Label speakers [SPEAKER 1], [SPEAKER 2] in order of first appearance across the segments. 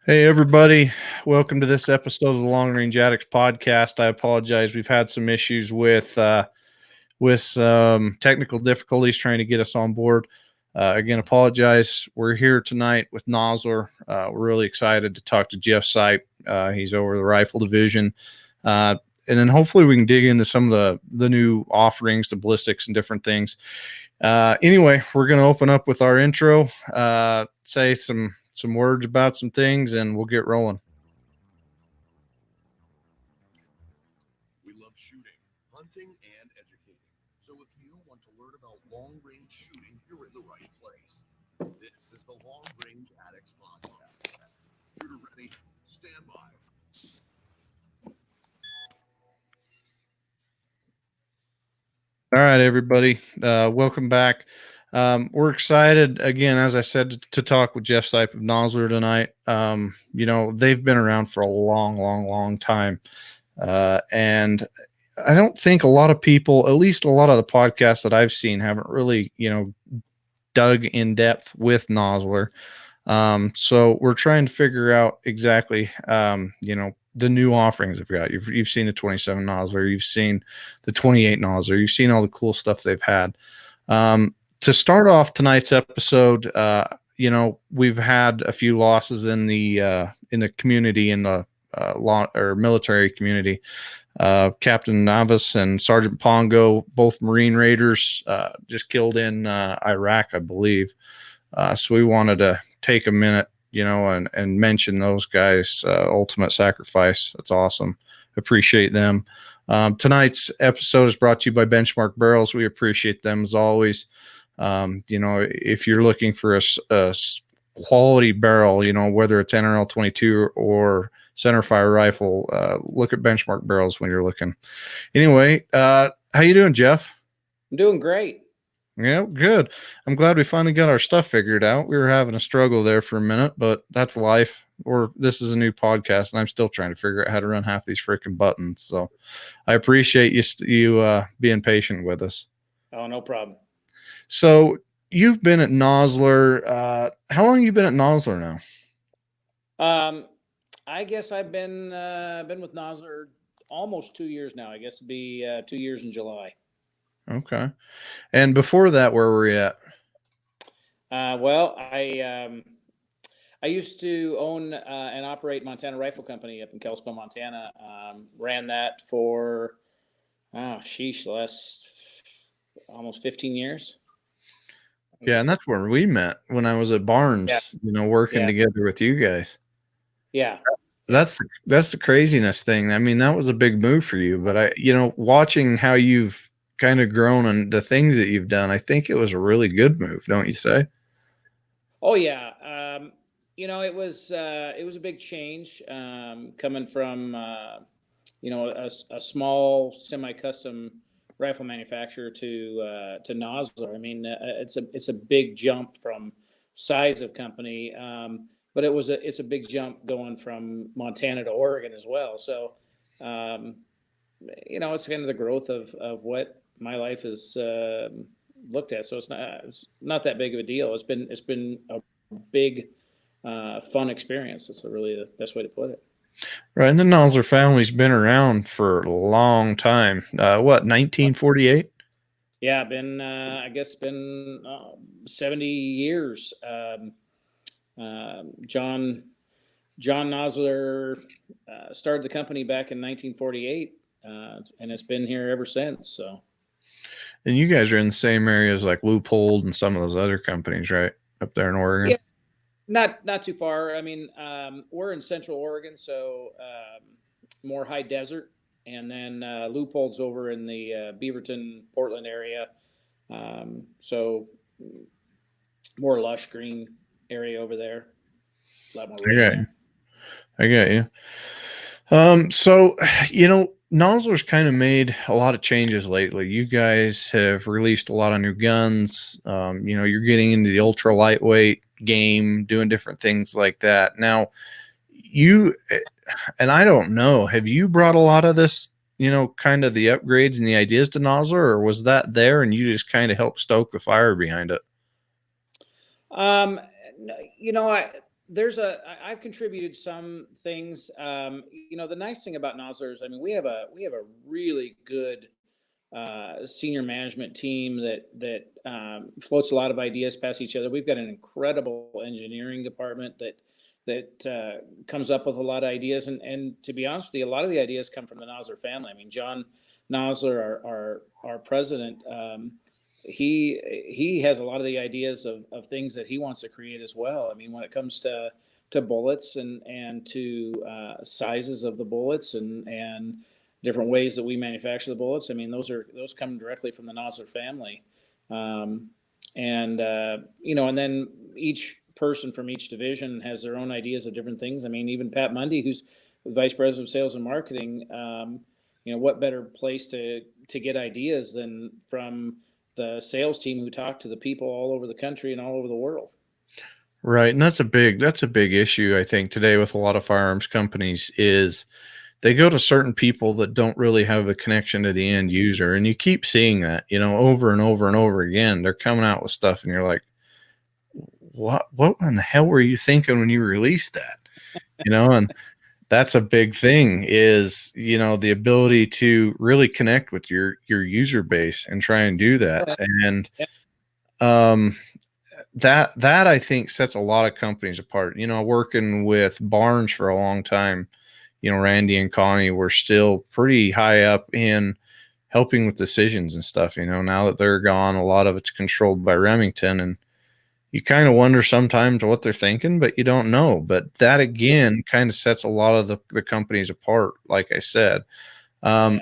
[SPEAKER 1] Hey everybody, welcome to this episode of the Long Range Addicts podcast. I apologize. We've had some issues with some technical difficulties trying to get us on board. Again, apologize. We're here tonight with Nosler. We're really excited to talk to Jeff Sipe. He's over the rifle division. And then hopefully we can dig into some of the new offerings, the ballistics and different things. Anyway, we're going to open up with our intro, say some words about some things, and we'll get rolling.
[SPEAKER 2] We love shooting, hunting, and educating. So if you want to learn about long-range shooting, you're in the right place. This is the Long Range Addicts podcast. Shooter ready, stand by.
[SPEAKER 1] All right, everybody. Welcome back. We're excited again, as I said, to talk with Jeff Sipe of Nosler tonight. They've been around for a long time. And I don't think a lot of people, at least a lot of the podcasts that I've seen, haven't really, dug in depth with Nosler. So we're trying to figure out exactly, the new offerings they've got. You've seen the 27 Nosler, you've seen the 28 Nosler, you've seen all the cool stuff they've had. To start off tonight's episode, we've had a few losses in the community, in the law or military community. Captain Navas and Sergeant Pongo, both Marine Raiders, just killed in Iraq, I believe. So we wanted to take a minute, and mention those guys' ultimate sacrifice. That's awesome. Appreciate them. Tonight's episode is brought to you by Benchmark Barrels. We appreciate them as always. If you're looking for a quality barrel, whether it's NRL 22 or centerfire rifle, look at Benchmark Barrels when you're looking. Anyway, how you doing, Jeff?
[SPEAKER 3] I'm doing great.
[SPEAKER 1] Yeah, good. I'm glad we finally got our stuff figured out. We were having a struggle there for a minute, but that's life. Or this is a new podcast, and I'm still trying to figure out how to run half these freaking buttons. So I appreciate you being patient with us.
[SPEAKER 3] Oh, no problem.
[SPEAKER 1] So you've been at Nosler. How long have you been at Nosler
[SPEAKER 3] now? I guess I've been with Nosler almost 2 years now. I guess it'll be 2 years in July.
[SPEAKER 1] Okay. And before that, where were you at?
[SPEAKER 3] Well, I used to own and operate Montana Rifle Company up in Kalispell, Montana. Ran that for, the last almost 15 years.
[SPEAKER 1] Yeah, and that's where we met, when I was at Barnes, working together with you guys.
[SPEAKER 3] Yeah.
[SPEAKER 1] That's the craziness thing. I mean, that was a big move for you, but watching how you've kind of grown and the things that you've done, I think it was a really good move, don't you say?
[SPEAKER 3] Oh yeah. It was a big change, coming from, a small semi-custom rifle manufacturer to Nosler. I mean, it's a big jump from size of company, but it's a big jump going from Montana to Oregon as well. So, it's kind of the growth of what my life is looked at. So it's not that big of a deal. It's been a big, fun experience. That's really the best way to put it.
[SPEAKER 1] Right. And the Nosler family's been around for a long time. 1948?
[SPEAKER 3] Yeah, I guess 70 years. John Nosler started the company back in 1948, and it's been here ever since. So.
[SPEAKER 1] And you guys are in the same areas like Loophole and some of those other companies, right? Up there in Oregon?
[SPEAKER 3] Yeah, not too far. I mean, we're in Central Oregon, so more high desert. And then Loophole's over in the Beaverton, Portland area. So more lush green area over there. A lot more rain.
[SPEAKER 1] I got you. So, Nosler's kind of made a lot of changes lately. You guys have released a lot of new guns. You're getting into the ultra lightweight game, doing different things like that. Now, and I don't know, have you brought a lot of this, kind of the upgrades and the ideas to Nosler, or was that there and you just kind of helped stoke the fire behind it?
[SPEAKER 3] I've contributed some things. The nice thing about Nosler is, I mean, we have a really good senior management team that floats a lot of ideas past each other. We've got an incredible engineering department that comes up with a lot of ideas, and to be honest with you, a lot of the ideas come from the Nosler family. I mean, John Nosler, our president, he has a lot of the ideas of things that he wants to create as well. I mean, when it comes to bullets and to sizes of the bullets and different ways that we manufacture the bullets. I mean, those come directly from the Nosler family, and then each person from each division has their own ideas of different things. I mean, even Pat Mundy, who's the vice president of sales and marketing, what better place to get ideas than from the sales team who talk to the people all over the country and all over the world.
[SPEAKER 1] Right, and that's a big issue I think today with a lot of firearms companies is they go to certain people that don't really have a connection to the end user, and you keep seeing that, over and over and over again. They're coming out with stuff, and you're like, what in the hell were you thinking when you released that? And that's a big thing is, the ability to really connect with your user base and try and do that. And
[SPEAKER 3] Yeah.
[SPEAKER 1] That I think sets a lot of companies apart. Working with Barnes for a long time, Randy and Connie were still pretty high up in helping with decisions and stuff. Now that they're gone, a lot of it's controlled by Remington, and you kind of wonder sometimes what they're thinking, but you don't know. But that again kind of sets a lot of the companies apart, like I said.
[SPEAKER 3] Yeah.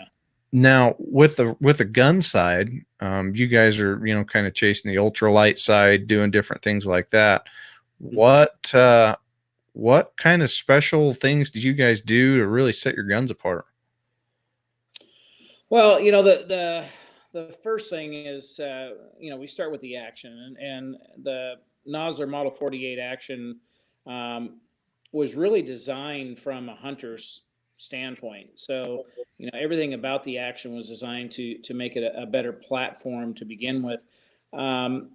[SPEAKER 1] Now with the gun side, you guys are kind of chasing the ultralight side, doing different things like that. What kind of special things do you guys do to really set your guns apart?
[SPEAKER 3] Well, the first thing is, we start with the action, and the Nosler Model 48 action um, was really designed from a hunter's standpoint. So, everything about the action was designed to make it a better platform to begin with. And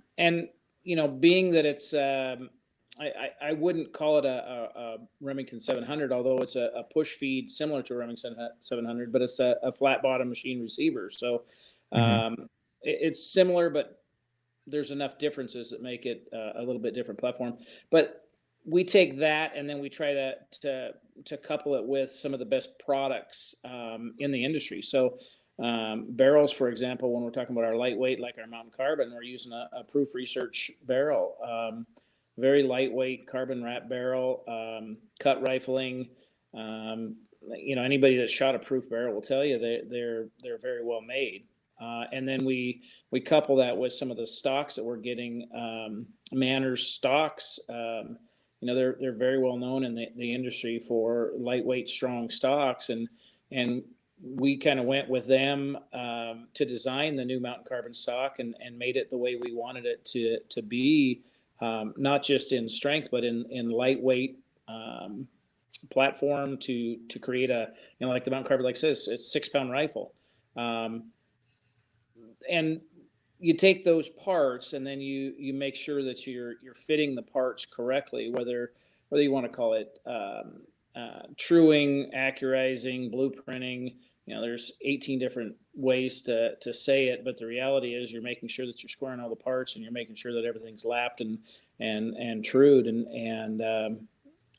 [SPEAKER 3] being that it's I wouldn't call it a Remington 700, although it's a push feed similar to a Remington 700, but it's a flat bottom machine receiver. So
[SPEAKER 1] Mhm.
[SPEAKER 3] it's similar, but there's enough differences that make it a little bit different platform. But we take that and then we try to couple it with some of the best products in the industry. So barrels, for example, when we're talking about our lightweight, like our Mountain Carbon, we're using a Proof Research barrel. Very lightweight carbon wrap barrel, cut rifling. Anybody that shot a proof barrel will tell you they're very well made. And then we couple that with some of the stocks that we're getting. Manners stocks. They're very well known in the industry for lightweight, strong stocks, and we kind of went with them to design the new Mountain Carbon stock and made it the way we wanted it to be. Not just in strength, but in lightweight platform to create like the Mountain Carbon, like says, it's 6 pound rifle. And you take those parts and then you make sure that you're fitting the parts correctly, whether you want to call it truing, accurizing, blueprinting. There's 18 different ways to say it, but the reality is you're making sure that you're squaring all the parts and you're making sure that everything's lapped and trued, and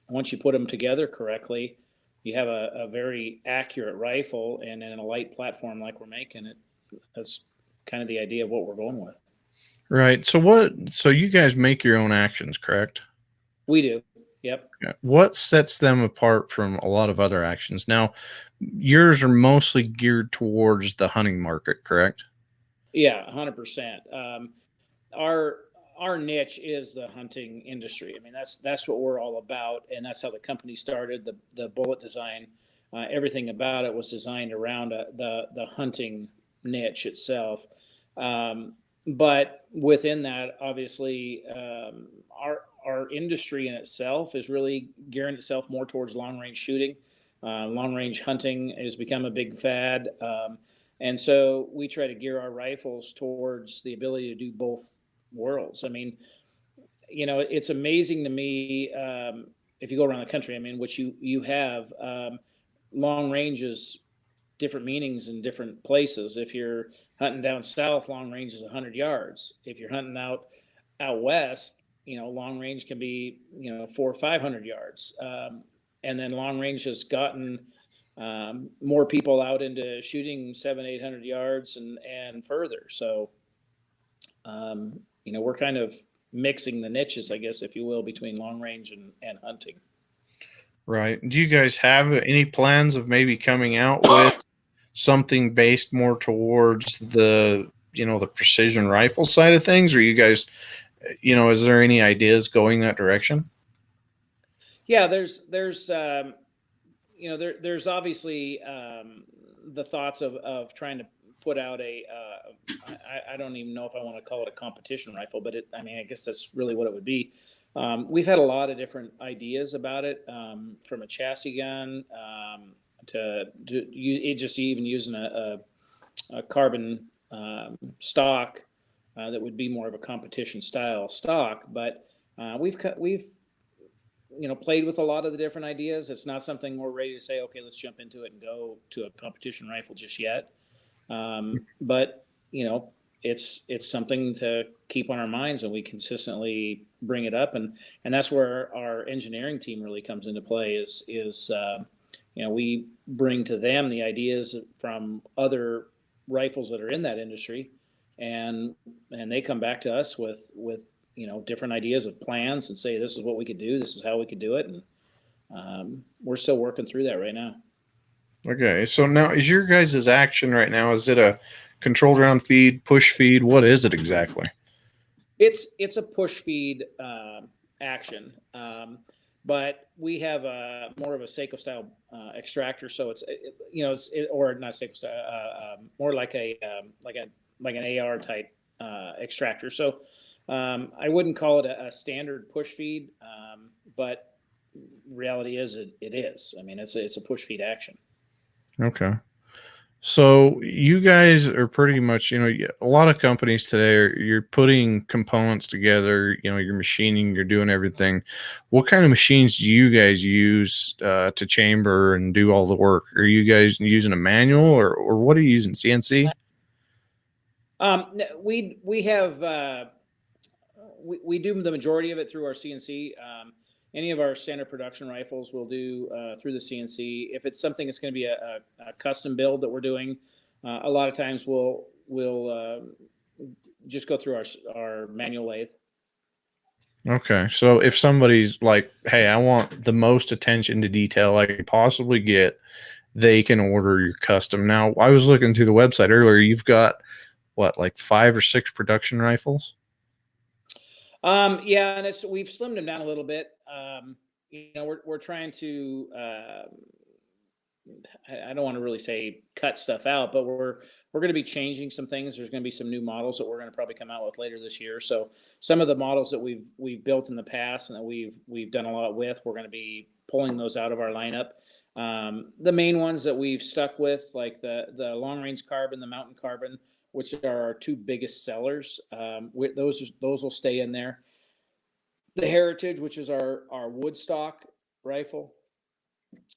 [SPEAKER 3] once you put them together correctly, you have a very accurate rifle, and in a light platform like we're making it. That's kind of the idea of what we're going with.
[SPEAKER 1] Right. So you guys make your own actions, correct?
[SPEAKER 3] We do. Yep.
[SPEAKER 1] Yeah. What sets them apart from a lot of other actions? Now, yours are mostly geared towards the hunting market, correct?
[SPEAKER 3] Yeah, 100%. Our our niche is the hunting industry. I mean, that's what we're all about, and that's how the company started. The bullet design, everything about it was designed around the hunting niche itself. But within that, obviously, our industry in itself is really gearing itself more towards long range shooting. Long range hunting has become a big fad. And so we try to gear our rifles towards the ability to do both worlds. I mean, it's amazing to me, if you go around the country, I mean, which you have, long ranges, different meanings in different places. If you're hunting down south, long range is 100 yards. If you're hunting out west, long range can be 400 or 500 yards. And then long range has gotten more people out into shooting 700-800 yards and further. So we're kind of mixing the niches, I guess, if you will, between long range and hunting.
[SPEAKER 1] Right. Do you guys have any plans of maybe coming out with something based more towards the precision rifle side of things, or you guys, is there any ideas going that direction?
[SPEAKER 3] Yeah, there's obviously the thoughts of trying to put out I don't even know if I want to call it a competition rifle, but I guess that's really what it would be. We've had a lot of different ideas about it, from a chassis gun to just even using a carbon stock that would be more of a competition style stock. But we've played with a lot of the different ideas. It's not something we're ready to say, okay, let's jump into it and go to a competition rifle just yet. But it's something to keep on our minds, and we consistently bring it up, and that's where our engineering team really comes into play. Is we bring to them the ideas from other rifles that are in that industry, and they come back to us with different ideas of plans and say, this is what we could do, this is how we could do it, and we're still working through that right now.
[SPEAKER 1] Okay, so now is your guys' action right now, is it a controlled round feed, push feed? What is it exactly?
[SPEAKER 3] It's a push feed action, but we have more of a Seiko style extractor, so or not Seiko style, more like an AR type extractor. So I wouldn't call it a standard push feed, but reality is it is. I mean, it's a push feed action.
[SPEAKER 1] Okay. So you guys are pretty much, a lot of companies today you're putting components together, you're machining, you're doing everything. What kind of machines do you guys use to chamber and do all the work? Are you guys using a manual or what are you using, CNC?
[SPEAKER 3] We have, we do the majority of it through our CNC. Any of our standard production rifles we'll do through the CNC. If it's something that's going to be a custom build that we're doing, a lot of times we'll just go through our manual lathe.
[SPEAKER 1] Okay, so if somebody's like, hey, I want the most attention to detail I could possibly get, they can order your custom. Now, I was looking through the website earlier. You've got what, like 5 or 6 production rifles?
[SPEAKER 3] Yeah, and we've slimmed them down a little bit. We're trying to. I don't want to really say cut stuff out, but we're going to be changing some things. There's going to be some new models that we're going to probably come out with later this year. So some of the models that we've built in the past and that we've done a lot with, we're going to be pulling those out of our lineup. The main ones that we've stuck with, like the long range carbon, the mountain carbon, which are our 2 biggest sellers. Those will stay in there. The Heritage, which is our woodstock rifle,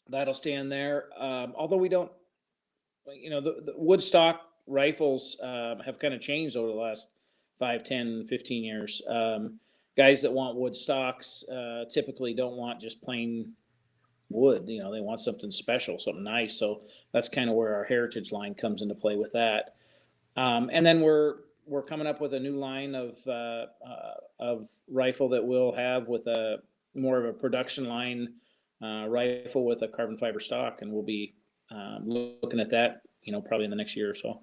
[SPEAKER 3] that'll stay in there. Although we don't, the woodstock rifles have kind of changed over the last 5, 10, 15 years. Guys that want wood stocks typically don't want just plain wood. They want something special, something nice. So that's kind of where our Heritage line comes into play with that. And then we're coming up with a new line of rifle that we'll have with a more of a production line rifle with a carbon fiber stock, and we'll be looking at that, probably in the next year or so.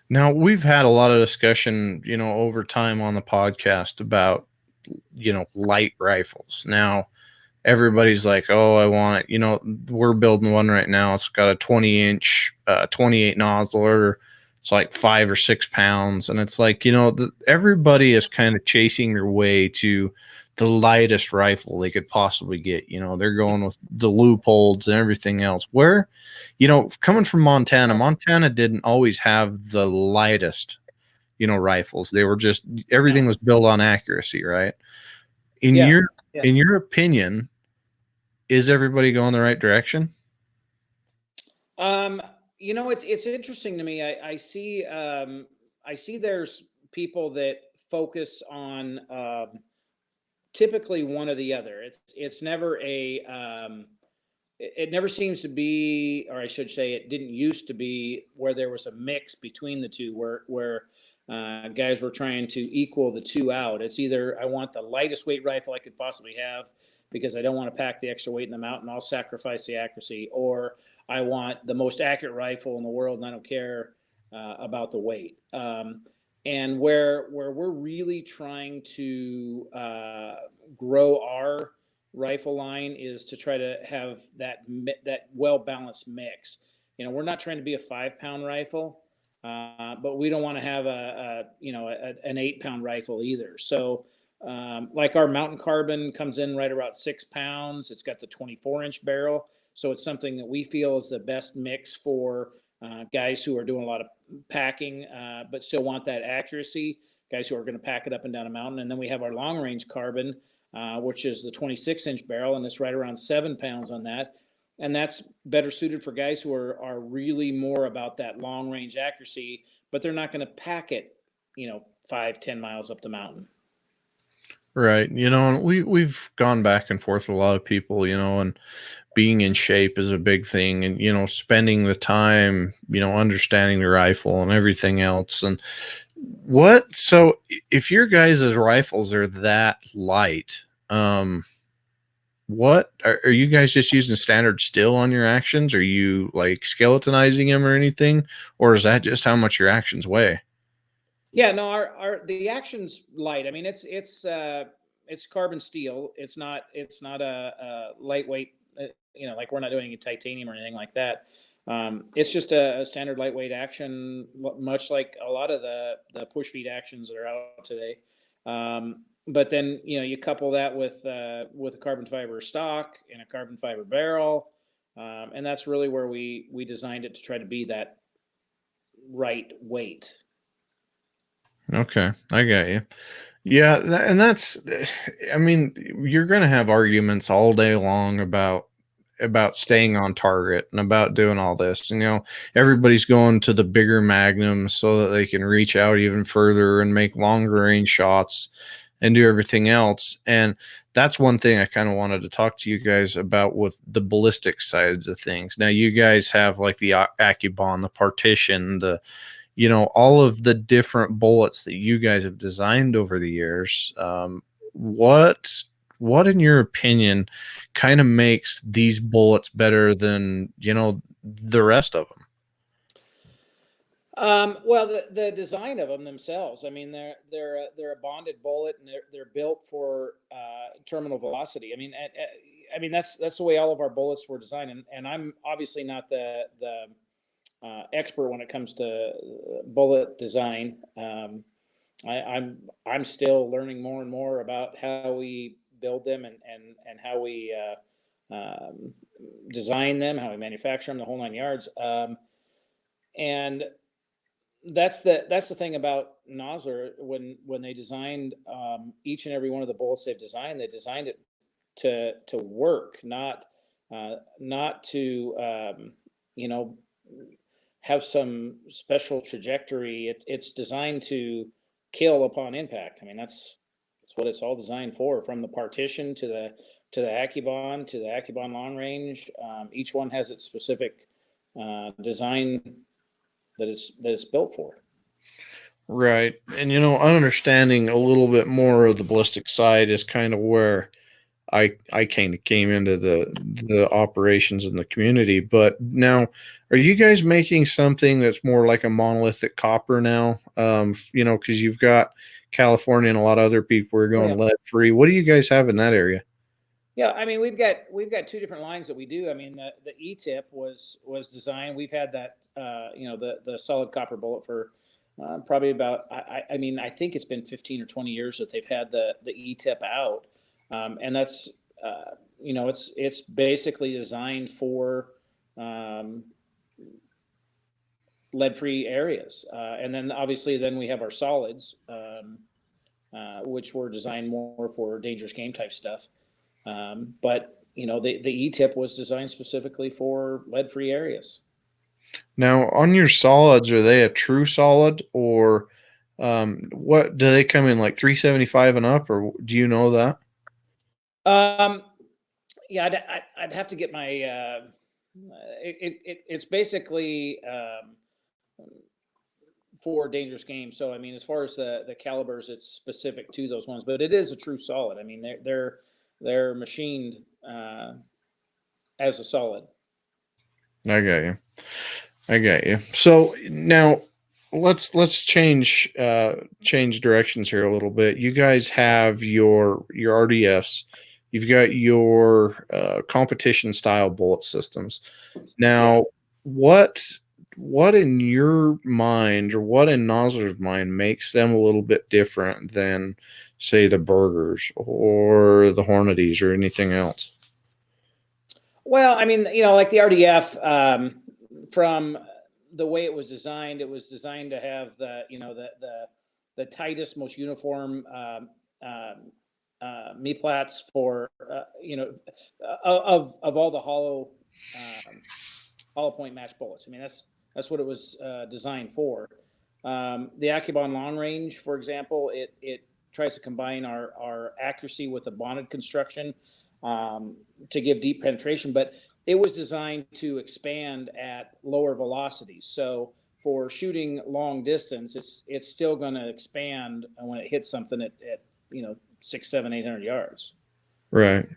[SPEAKER 1] Now, we've had a lot of discussion, over time on the podcast about, light rifles. Now, everybody's like, oh, I want it. We're building one right now. It's got a 20-inch, 28 Nosler. It's like 5 or 6 pounds. And it's like, everybody is kind of chasing their way to the lightest rifle they could possibly get. They're going with the Leupolds and everything else. Where, coming from Montana didn't always have the lightest, rifles. They were just, everything was built on accuracy, right? In
[SPEAKER 3] Yeah.
[SPEAKER 1] your
[SPEAKER 3] Yeah.
[SPEAKER 1] in your opinion, is everybody going the right direction?
[SPEAKER 3] Um, it's interesting to me. I see there's people that focus on typically one or the other. It's never it never seems to be, or I should say, it didn't used to be where there was a mix between the two, where guys were trying to equal the two out. It's either I want the lightest weight rifle I could possibly have because I don't want to pack the extra weight in the mountain. I'll sacrifice the accuracy, or I want the most accurate rifle in the world and I don't care about the weight. And where we're really trying to grow our rifle line is to try to have that well balanced mix. We're not trying to be a 5 pound rifle, but we don't want to have an 8 pound rifle either. So, like our mountain carbon comes in right about 6 pounds. It's got the 24-inch barrel, so it's something that we feel is the best mix for guys who are doing a lot of packing, but still want that accuracy. Guys who are going to pack it up and down a mountain, and then we have our long range carbon, which is the 26-inch barrel, and it's right around 7 pounds on that. And that's better suited for guys who are really more about that long range accuracy, but they're not going to pack it, 5-10 miles up the mountain.
[SPEAKER 1] Right. And we've gone back and forth with a lot of people, and being in shape is a big thing, and spending the time, understanding the rifle and everything else. And so if your guys' rifles are that light, what are you guys just using standard still on your actions? Are you like skeletonizing them or anything, or is that just how much your actions weigh?
[SPEAKER 3] Yeah, no, our the action's light. I mean, it's carbon steel. It's not a lightweight. Like we're not doing any titanium or anything like that. It's just a standard lightweight action, much like a lot of the push feed actions that are out today. But then you couple that with a carbon fiber stock and a carbon fiber barrel, and that's really where we designed it to try to be that right weight.
[SPEAKER 1] Okay, I got you. Yeah, and that's, I mean, you're going to have arguments all day long about staying on target and about doing all this. And, everybody's going to the bigger magnums so that they can reach out even further and make longer range shots and do everything else. And that's one thing I kind of wanted to talk to you guys about with the ballistic sides of things. Now, you guys have like the Accubon, the partition, all of the different bullets that you guys have designed over the years. What in your opinion kind of makes these bullets better than the rest of them?
[SPEAKER 3] Well, the design of them themselves. I mean, they're a bonded bullet, and they're built for terminal velocity. I mean that's the way all of our bullets were designed. And I'm obviously not the expert when it comes to bullet design. I'm still learning more and more about how we build them and how we design them, how we manufacture them, the whole 9 yards. And that's the thing about Nosler. When they designed each and every one of the bullets they designed it to work, not to have some special trajectory. It's designed to kill upon impact. I mean, that's what it's all designed for. From the partition to the Accubon long range, each one has its specific design that it's built for.
[SPEAKER 1] Right. And understanding a little bit more of the ballistic side is kind of where I kind of came into the operations in the community. But now, are you guys making something that's more like a monolithic copper now? Because you've got California and a lot of other people are
[SPEAKER 3] Oh,
[SPEAKER 1] going
[SPEAKER 3] yeah.
[SPEAKER 1] lead free. What do you guys have in that area?
[SPEAKER 3] Yeah, I mean we've got two different lines that we do. I mean the E-tip was designed. We've had that the solid copper bullet for probably about I mean I think it's been 15 or 20 years that they've had the E-tip out, and that's it's basically designed for um, lead free areas, and then obviously then we have our solids. which were designed more for dangerous game type stuff. But the E-tip was designed specifically for lead-free areas.
[SPEAKER 1] Now, on your solids, are they a true solid, or what do they come in, like 375 and up, or do you know that?
[SPEAKER 3] Um, yeah, I'd have to get my. It's basically for dangerous games. So I mean, as far as the calibers, it's specific to those ones, but it is a true solid. I mean, they're machined as a solid.
[SPEAKER 1] I got you. I got you. So now let's change directions here a little bit. You guys have your RDFs. You've got your competition style bullet systems. Now, what in your mind, or what in Nosler's mind, makes them a little bit different than, say, the Burgers or the Hornadies or anything else?
[SPEAKER 3] Well, I mean, like the RDF, from the way it was designed to have the tightest, most uniform plats for of all the hollow point match bullets. I mean, that's what it was designed for. The Akubon long range, for example, it tries to combine our accuracy with the bonded construction to give deep penetration, but it was designed to expand at lower velocities. So for shooting long distance, it's still going to expand when it hits something at 600, 700, 800 yards.
[SPEAKER 1] Right.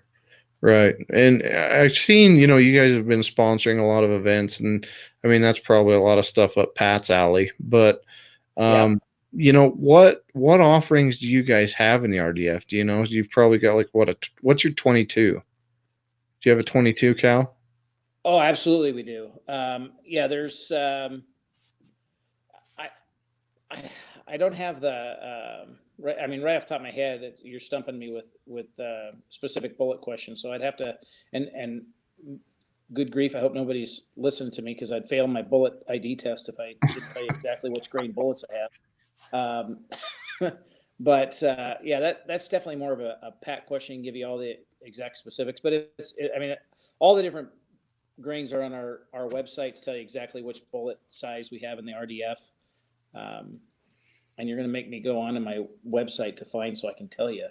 [SPEAKER 1] Right. And I've seen, you guys have been sponsoring a lot of events, and I mean, that's probably a lot of stuff up Pat's alley, but
[SPEAKER 3] Yeah.
[SPEAKER 1] what offerings do you guys have in the RDF? Do you know? You've probably got like what's your 22? Do you have a 22 cal?
[SPEAKER 3] Oh, absolutely, we do. Yeah, there's. I don't have the. Right, I mean, right off the top of my head, you're stumping me with specific bullet questions. So I'd have to. And good grief, I hope nobody's listening to me, because I'd fail my bullet ID test if I didn't tell you exactly which grain bullets I have. But yeah, that's definitely more of a Pat question, and give you all the exact specifics. But I mean, all the different grains are on our website to tell you exactly which bullet size we have in the RDF. And you're going to make me go on to my website to find so I can tell you.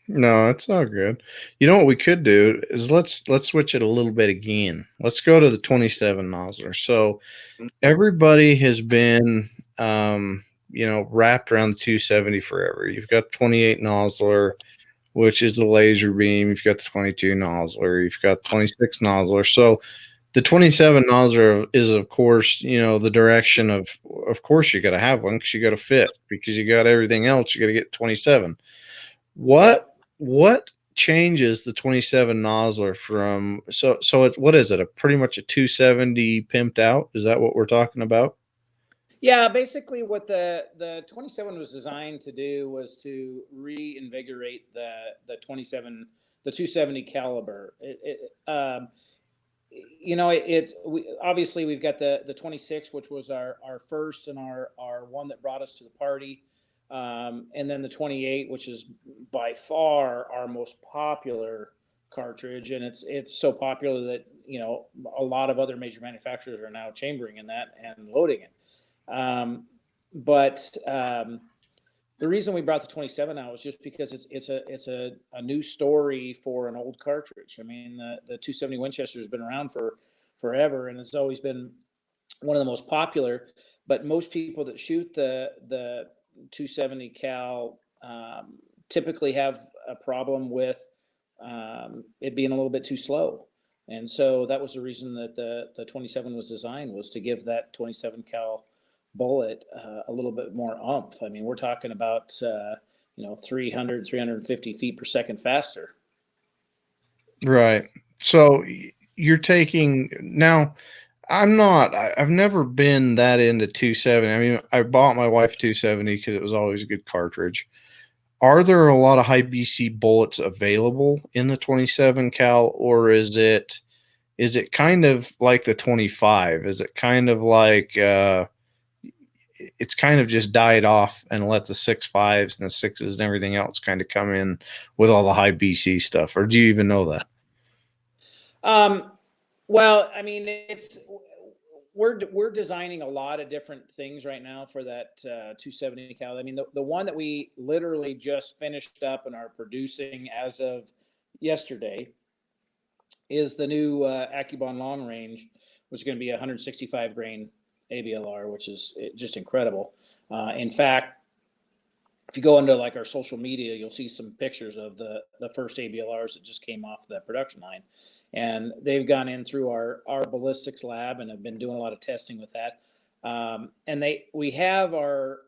[SPEAKER 1] No, it's all good. You know what we could do is let's switch it a little bit again. Let's go to the 27 Nosler. So everybody has been wrapped around the 270 forever. You've got 28 Nosler, which is the laser beam. You've got the 22 Nosler. You've got 26 Nosler. So the 27 Nosler is, of course, the direction of course, you got to have one, because you got to fit, because you got everything else. You got to get 27. What changes the 27 Nosler from, so it's, what is it? Pretty much a 270 pimped out? Is that what we're talking about?
[SPEAKER 3] Yeah, basically what the 27 was designed to do was to reinvigorate the 270 caliber. Obviously we've got the 26, which was our first and our one that brought us to the party. And then the 28, which is by far our most popular cartridge. And it's so popular that, a lot of other major manufacturers are now chambering in that and loading it. But the reason we brought the 27 out was just because it's a new story for an old cartridge. I mean, the 270 Winchester has been around for forever, and it's always been one of the most popular. But most people that shoot the 270 cal typically have a problem with it being a little bit too slow. And so that was the reason that the 27 was designed, was to give that 27 cal bullet a little bit more oomph. I mean, we're talking about 300, 350 feet per second faster.
[SPEAKER 1] Right. So you're taking now. I've never been that into 270. I mean, I bought my wife 270 because it was always a good cartridge. Are there a lot of high BC bullets available in the 27 cal, or is it kind of like the 25? Is it kind of like it's kind of just died off and let the 6.5s and the 6s and everything else kind of come in with all the high BC stuff? Or do you even know that?
[SPEAKER 3] Well, I mean, we're designing a lot of different things right now for that 270 cal. I mean, the one that we literally just finished up and are producing as of yesterday is the new Accubon long range, which is going to be a 165 grain ABLR, which is just incredible. In fact, if you go into like our social media, you'll see some pictures of the first ABLRs that just came off that production line, and they've gone in through our ballistics lab and have been doing a lot of testing with that. And we have our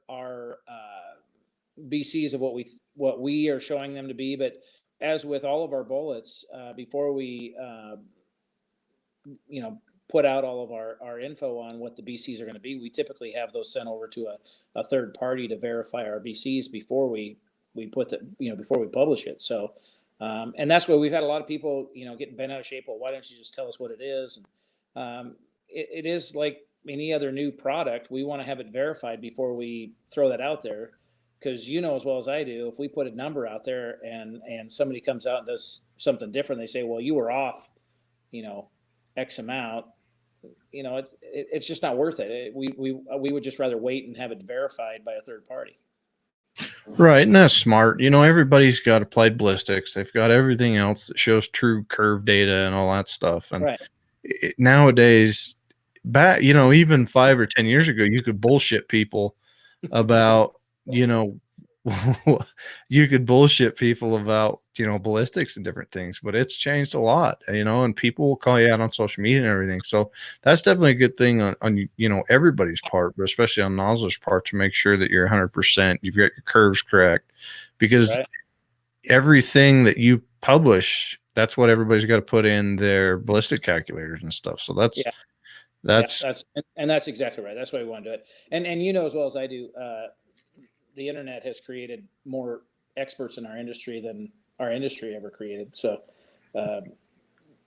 [SPEAKER 3] BCs of what we are showing them to be, but as with all of our bullets, before we put out all of our info on what the BCs are going to be, we typically have those sent over to a third party to verify our BCs before we before we publish it. So, and that's where we've had a lot of people, getting bent out of shape. Well, why don't you just tell us what it is? And it is like any other new product. We want to have it verified before we throw that out there. Because as well as I do, if we put a number out there and somebody comes out and does something different, they say, well, you were off, X amount, it's just not worth it. We would just rather wait and have it verified by a third party.
[SPEAKER 1] Right. And that's smart. Everybody's got applied ballistics. They've got everything else that shows true curve data and all that stuff. And
[SPEAKER 3] right.
[SPEAKER 1] Nowadays, even 5 or 10 years ago, you could bullshit people about, you could bullshit people about, ballistics and different things, but it's changed a lot, and people will call you out on social media and everything. So that's definitely a good thing on everybody's part, but especially on Nosler's part, to make sure that you're 100%, you've got your curves correct, because everything that you publish, that's what everybody's got to put in their ballistic calculators and stuff. So that's
[SPEAKER 3] exactly right. That's why we want to do it. And as well as I do, the internet has created more experts in our industry than our industry ever created. So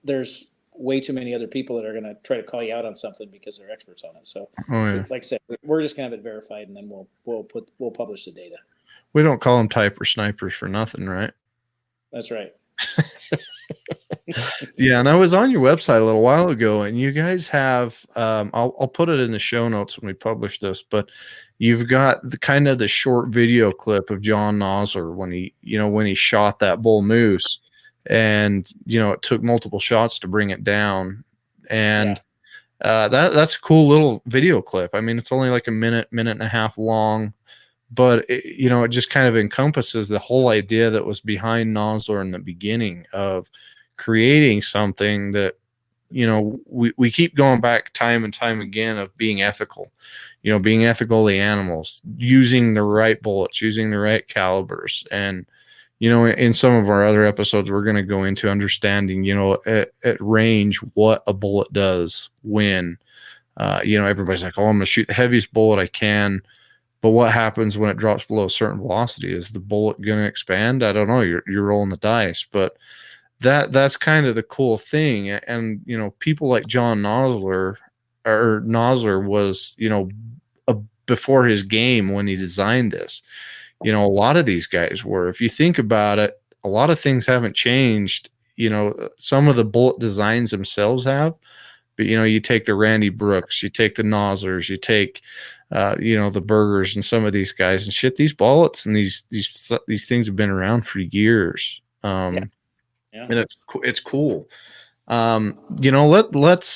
[SPEAKER 3] there's way too many other people that are going to try to call you out on something because they're experts on it. So like I said, we're just going to have it verified, and then we'll publish the data.
[SPEAKER 1] We don't call them typer snipers for nothing, right?
[SPEAKER 3] That's right.
[SPEAKER 1] Yeah, and I was on your website a little while ago, and you guys have I'll put it in the show notes when we publish this, but you've got the short video clip of John Nosler when he shot that bull moose, and it took multiple shots to bring it down, and that's a cool little video clip. I mean, it's only like a minute and a half long, but it just kind of encompasses the whole idea that was behind Nosler in the beginning of creating something that, we keep going back time and time again of being ethical, being ethical to the animals, using the right bullets, using the right calibers. And, in some of our other episodes, we're going to go into understanding, at range, what a bullet does when, everybody's like, oh, I'm going to shoot the heaviest bullet I can. But what happens when it drops below a certain velocity? Is the bullet going to expand? I don't know. You're rolling the dice, but that's kind of the cool thing. And, people like John Nosler, or Nosler was, before his game when he designed this, a lot of these guys were. If you think about it, a lot of things haven't changed. Some of the bullet designs themselves have, but, you take the Randy Brooks, you take the Noslers, you take, the Burgers and some of these guys and shit, these bullets and these things have been around for years. And it's cool. Let's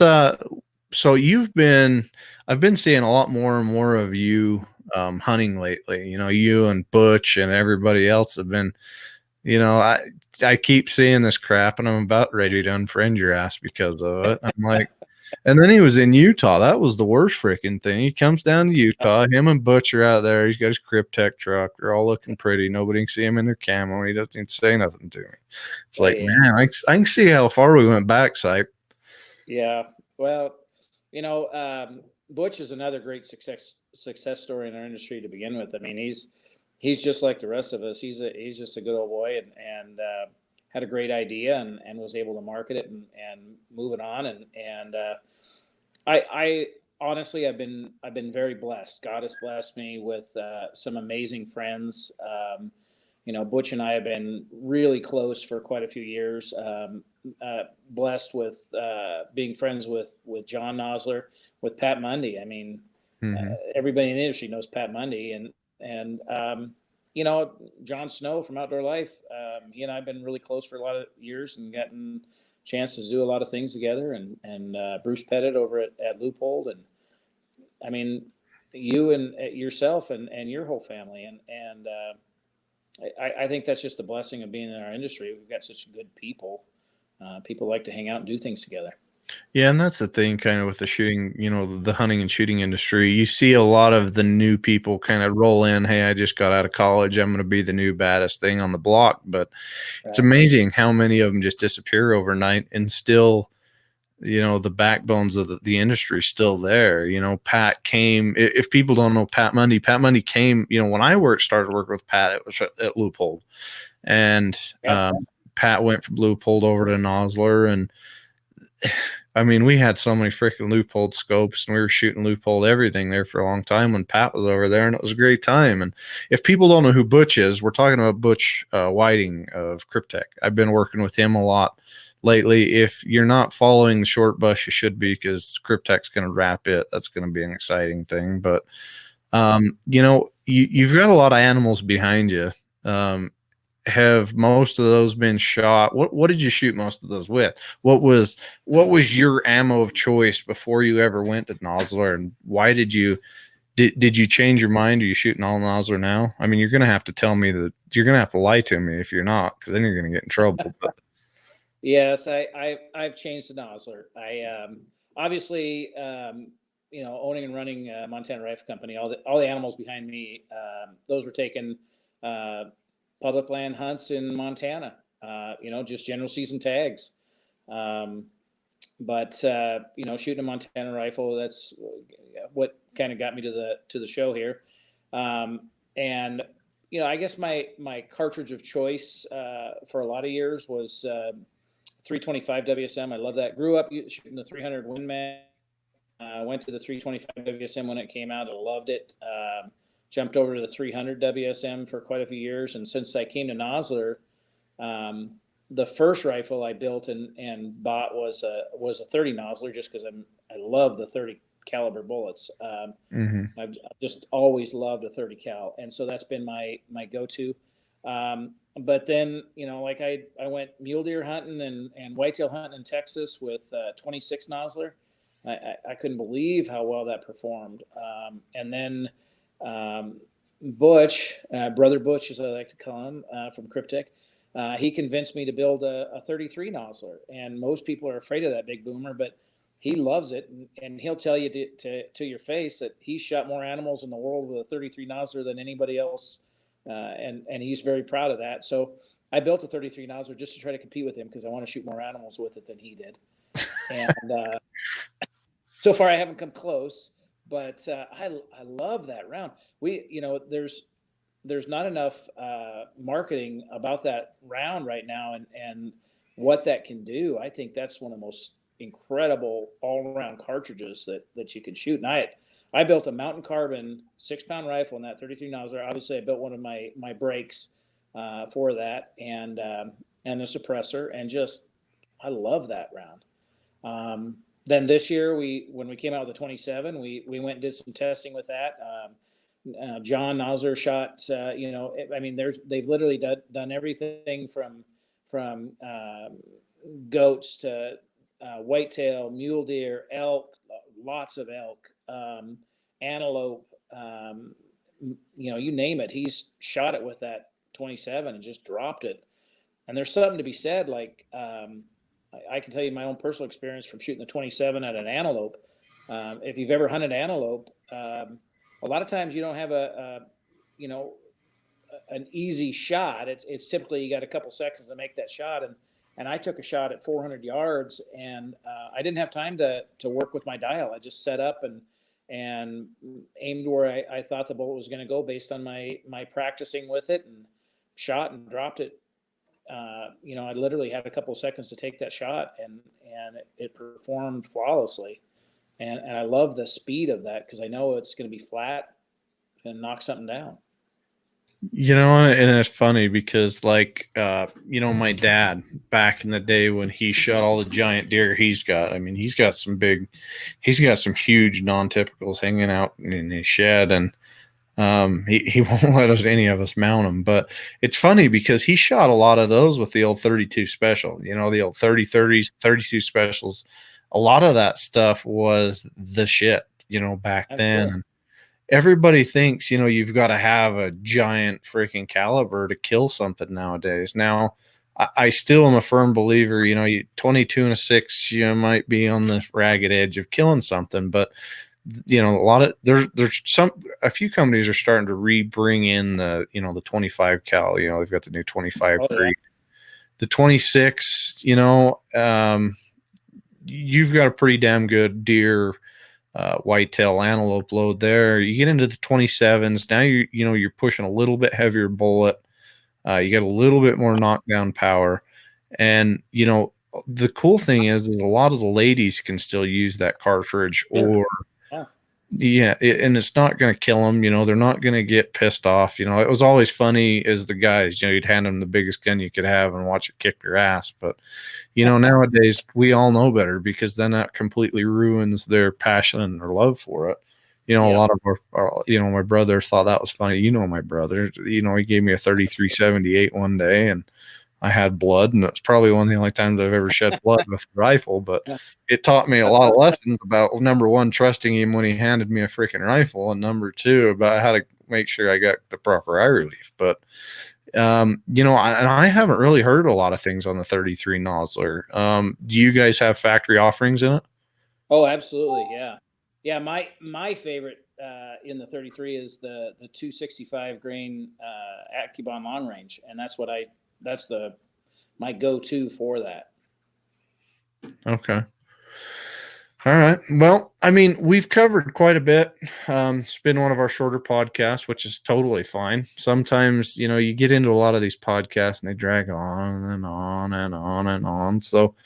[SPEAKER 1] so I've been seeing a lot more and more of you hunting lately. You and Butch and everybody else have been, I keep seeing this crap and I'm about ready to unfriend your ass because of it. I'm like, and then he was in Utah. That was the worst freaking thing. He comes down to Utah. Him and Butch are out there. He's got his Cryptek truck. They're all looking pretty. Nobody can see him in their camo. He doesn't even say nothing to me. It's like, man, I can see how far we went back, Sipe.
[SPEAKER 3] Yeah. Well, Butch is another great success story in our industry to begin with. I mean, he's just like the rest of us. He's just a good old boy and had a great idea and was able to market it and move it on. And I honestly, I've been very blessed. God has blessed me with some amazing friends. Butch and I have been really close for quite a few years. Blessed with being friends with John Nosler, with Pat Mundy. I mean,
[SPEAKER 1] Hmm.
[SPEAKER 3] everybody in the industry knows Pat Mundy, and John Snow from Outdoor Life. He and I have been really close for a lot of years and gotten chances to do a lot of things together. And Bruce Pettit over at Loophole, and I mean, you and yourself and your whole family, and I think that's just the blessing of being in our industry. We've got such good people. People like to hang out and do things together.
[SPEAKER 1] Yeah, and that's the thing kind of with the shooting, the hunting and shooting industry. You see a lot of the new people kind of roll in, hey, I just got out of college. I'm going to be the new baddest thing on the block. But it's
[SPEAKER 3] Right.
[SPEAKER 1] amazing how many of them just disappear overnight and still, the backbones of the industry is still there. Pat came, if people don't know Pat Mundy came, when I started working with Pat, it was at Loophole. And
[SPEAKER 3] Yep.
[SPEAKER 1] Pat went from Loophole over to Nosler, and I mean, we had so many freaking Loophole scopes, and we were shooting Loophole everything there for a long time when Pat was over there, and it was a great time. And if people don't know who Butch is, we're talking about Butch Whiting of Cryptek. I've been working with him a lot lately. If you're not following the short bus, you should be, because Cryptek's going to wrap it. That's going to be an exciting thing. But you've got a lot of animals behind you. Have most of those been shot? What did you shoot most of those with? What was your ammo of choice before you ever went to Nosler, and why did you change your mind? Are you shooting all Nosler now? I mean, you're gonna have to tell me that. You're gonna have to lie to me if you're not, because then you're gonna get in trouble. But
[SPEAKER 3] Yes, I've changed to Nosler. I obviously owning and running Montana Rifle Company. All the animals behind me, those were taken uh, public land hunts in Montana. Just general season tags. Um, but shooting a Montana rifle, that's what kind of got me to the show here. And I guess my cartridge of choice for a lot of years was 325 WSM. I love that. Grew up shooting the 300 Windman. Went to the 325 WSM when it came out. I loved it. Jumped over to the 300 WSM for quite a few years, and since I came to Nosler, um, the first rifle I built and bought was a 30 Nosler, just because I love the 30 caliber bullets.
[SPEAKER 1] mhm.
[SPEAKER 3] I've just always loved a 30 cal, and so that's been my go-to. But then like I went mule deer hunting and whitetail hunting in Texas with 26 Nosler. I couldn't believe how well that performed. And then Butch, brother Butch, as I like to call him, from Cryptek, he convinced me to build a 33 Nosler. And most people are afraid of that big boomer, but he loves it, and he'll tell you to your face that he shot more animals in the world with a 33 Nosler than anybody else, and he's very proud of that. So I built a 33 Nosler just to try to compete with him, because I want to shoot more animals with it than he did. And so far I haven't come close, but I love that round. There's not enough marketing about that round right now, and what that can do. I think that's one of the most incredible all-around cartridges that you can shoot. And I built a Mountain Carbon 6-pound rifle in that 33 Nosler. Obviously, I built one of my brakes for that, and a suppressor, and just I love that round. Then this year, when we came out with the 27, we went and did some testing with that. John Nosler shot. I mean, they've literally done everything from goats to whitetail, mule deer, elk, lots of elk, antelope. You name it. He's shot it with that 27 and just dropped it. And there's something to be said, like I can tell you my own personal experience from shooting the 27 at an antelope. If you've ever hunted antelope, a lot of times you don't have you know, an easy shot. It's typically you got a couple seconds to make that shot, and I took a shot at 400 yards, and I didn't have time to work with my dial. I just set up and aimed where I thought the bullet was going to go based on my practicing with it, and shot and dropped it. I literally had a couple of seconds to take that shot, and it performed flawlessly. And I love the speed of that because I know it's going to be flat and knock something down.
[SPEAKER 1] And it's funny because my dad back in the day when he shot all the giant deer he's got some huge non-typicals hanging out in his shed, and he won't let any of us mount them. But it's funny because he shot a lot of those with the old 32 special, the old 30-30s, 32 specials. A lot of that stuff was the shit, back then.
[SPEAKER 3] Cool.
[SPEAKER 1] Everybody thinks, you've got to have a giant freaking caliber to kill something nowadays. Now, I still am a firm believer, 22 and a 6, might be on the ragged edge of killing something, but a few companies are starting to bring in the 25 cal, they've got the new 25 Creed. The 26, you've got a pretty damn good deer whitetail antelope load there. You get into the 27s now, you're pushing a little bit heavier bullet. You get a little bit more knockdown power, and the cool thing is a lot of the ladies can still use that cartridge. Or and it's not going to kill them. They're not going to get pissed off. It was always funny as the guys, you'd hand them the biggest gun you could have and watch it kick their ass. But, nowadays we all know better, because then that completely ruins their passion and their love for it. A lot of our my brother thought that was funny. My brother, he gave me a 33-78 one day, and I had blood, and it's probably one of the only times I've ever shed blood with a rifle, but it taught me a lot of lessons about, number one, trusting him when he handed me a freaking rifle, and number two, about how to make sure I got the proper eye relief. But, I haven't really heard a lot of things on the 33 Nosler. Do you guys have factory offerings in it?
[SPEAKER 3] Oh, absolutely. Yeah. Yeah. My favorite in the 33 is the 265 grain Accubon long range. And that's my go-to for that.
[SPEAKER 1] Okay. All right. Well, we've covered quite a bit. It's been one of our shorter podcasts, which is totally fine. Sometimes, you get into a lot of these podcasts and they drag on and on and on and on. So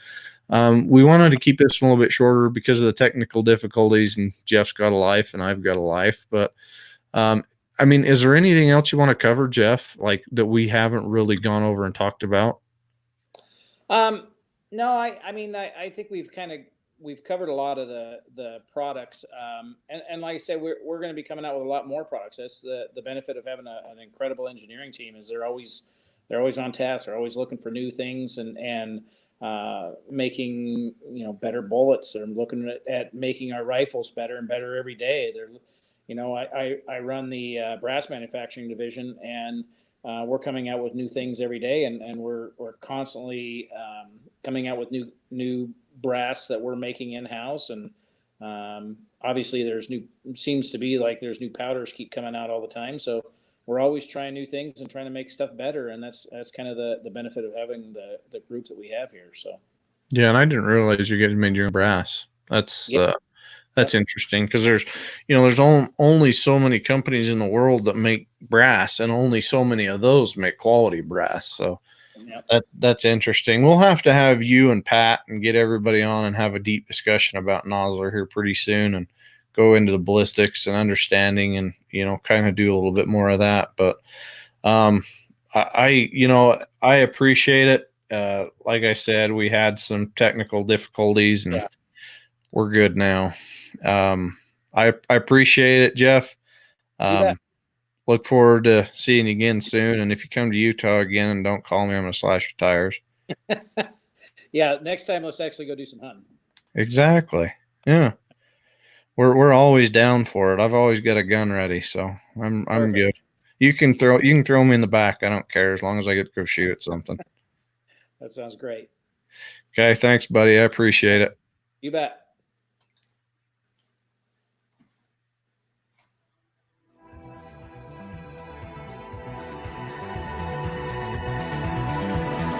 [SPEAKER 1] we wanted to keep this one a little bit shorter because of the technical difficulties, and Jeff's got a life and I've got a life. But is there anything else you want to cover, Jeff, like that we haven't really gone over and talked about?
[SPEAKER 3] No, I think we've covered a lot of the products. And like I said, we're going to be coming out with a lot more products. That's the benefit of having an incredible engineering team, is they're always on task. They're always looking for new things and making, better bullets. They're looking at making our rifles better and better every day. I run the brass manufacturing division, and we're coming out with new things every day, and we're constantly coming out with new brass that we're making in-house. And obviously seems to be like there's new powders keep coming out all the time. So we're always trying new things and trying to make stuff better. And that's kind of the benefit of having the group that we have here. So. Yeah.
[SPEAKER 1] And I didn't realize you're getting made your own brass. That's interesting, because there's only so many companies in the world that make brass, and only so many of those make quality brass. So that's interesting. We'll have to have you and Pat and get everybody on and have a deep discussion about Nosler here pretty soon, and go into the ballistics and understanding, and kind of do a little bit more of that. But I appreciate it. Like I said, we had some technical difficulties, and we're good now. I appreciate it, Jeff. Look forward to seeing you again soon. And if you come to Utah again and don't call me, I'm going to slash your tires.
[SPEAKER 3] Yeah. Next time, let's actually go do some hunting.
[SPEAKER 1] Exactly. Yeah. We're always down for it. I've always got a gun ready, so I'm good. You can throw me in the back. I don't care, as long as I get to go shoot at something.
[SPEAKER 3] That sounds great.
[SPEAKER 1] Okay. Thanks, buddy. I appreciate it.
[SPEAKER 3] You bet.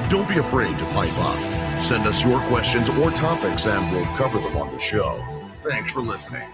[SPEAKER 2] Don't be afraid to pipe up. Send us your questions or topics, and we'll cover them on the show. Thanks for listening.